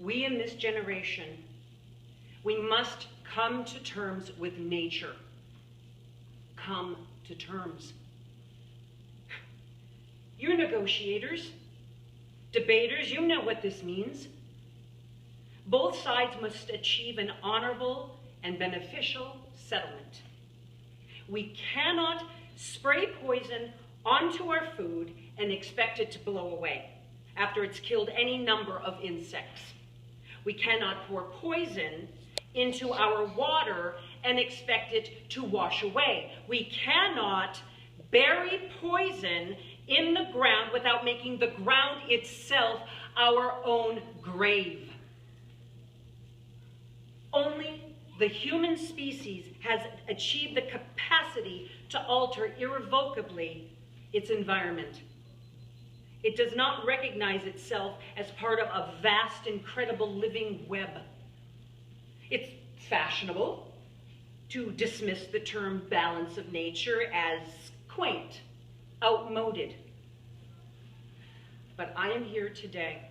we in this generation, we must come to terms with nature. Come to terms. You're negotiators, debaters, you know what this means. Both sides must achieve an honorable and beneficial settlement. We cannot spray poison onto our food and expect it to blow away after it's killed any number of insects. We cannot pour poison into our water and expect it to wash away. We cannot bury poison in the ground without making the ground itself our own grave. Only the human species has achieved the capacity to alter irrevocably its environment. It does not recognize itself as part of a vast, incredible living web. It's fashionable to dismiss the term balance of nature as quaint, outmoded. But I am here today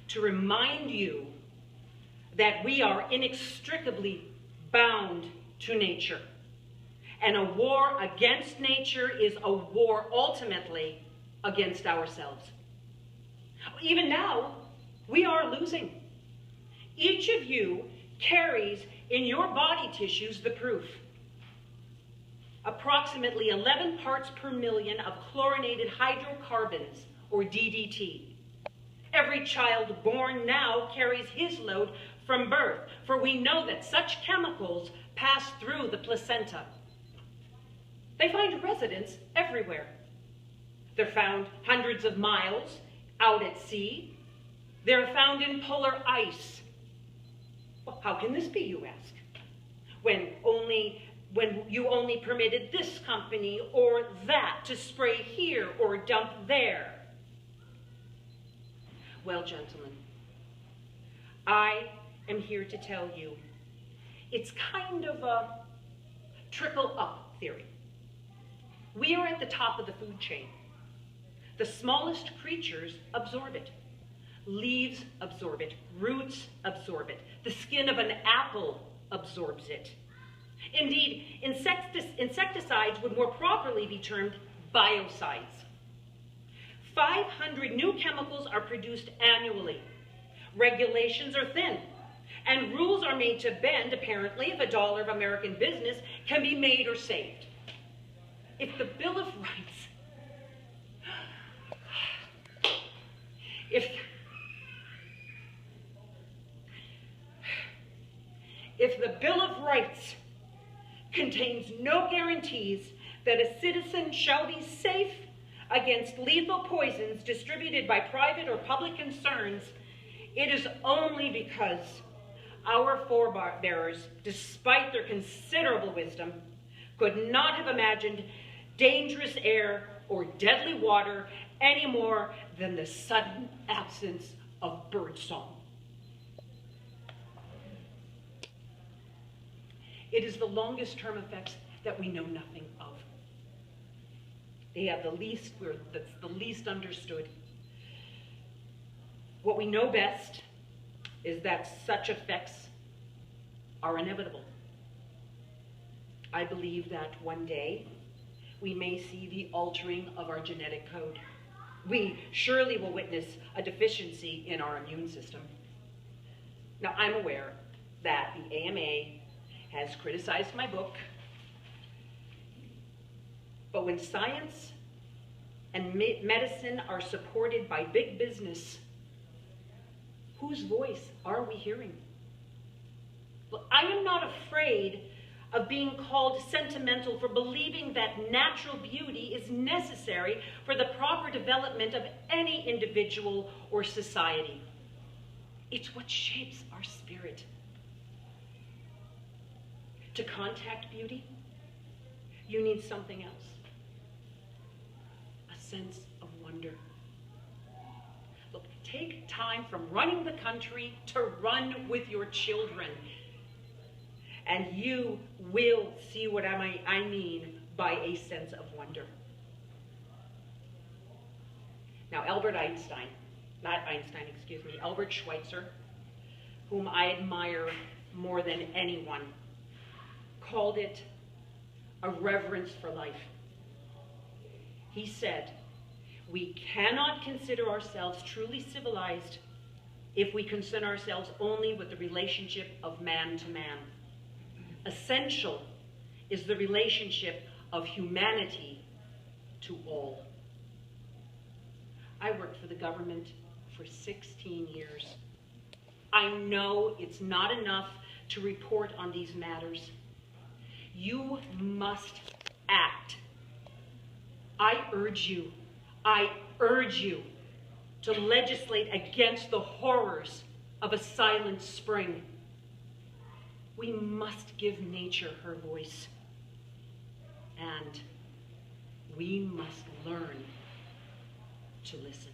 to remind you that we are inextricably bound to nature. And a war against nature is a war ultimately against ourselves. Even now, we are losing. Each of you carries in your body tissues the proof. Approximately 11 parts per million of chlorinated hydrocarbons, or DDT. Every child born now carries his load from birth, for we know that such chemicals pass through the placenta. They find residence everywhere. They're found hundreds of miles out at sea. They're found in polar ice. Well, how can this be, you ask? When you only permitted this company or that to spray here or dump there. Well, gentlemen, I am here to tell you it's kind of a trickle-up theory. We are at the top of the food chain. The smallest creatures absorb it. Leaves absorb it. Roots absorb it. The skin of an apple absorbs it. Indeed, insecticides would more properly be termed biocides. 500 new chemicals are produced annually. Regulations are thin, and rules are made to bend, apparently, if $1 of American business can be made or saved. If the Bill of Rights, if the Bill of Rights contains no guarantees that a citizen shall be safe against lethal poisons distributed by private or public concerns, it is only because our forebears, despite their considerable wisdom, could not have imagined dangerous air or deadly water any more than the sudden absence of birdsong. It is the longest term effects that we know nothing of. They have that's the least understood. What we know best is that such effects are inevitable. I believe that one day we may see the altering of our genetic code. We surely will witness a deficiency in our immune system. Now, I'm aware that the AMA has criticized my book, but when science and medicine are supported by big business, whose voice are we hearing? Well, I am not afraid of being called sentimental for believing that natural beauty is necessary for the proper development of any individual or society. It's what shapes our spirit. To contact beauty, you need something else. A sense of wonder. Look, take time from running the country to run with your children, and you will see what I mean by a sense of wonder. Now, Albert Schweitzer whom I admire more than anyone, called it a reverence for life. He said, "We cannot consider ourselves truly civilized if we concern ourselves only with the relationship of man to man. Essential is the relationship of humanity to all." I worked for the government for 16 years. I know it's not enough to report on these matters. You must act. I urge you to legislate against the horrors of a silent spring. We must give nature her voice, and we must learn to listen.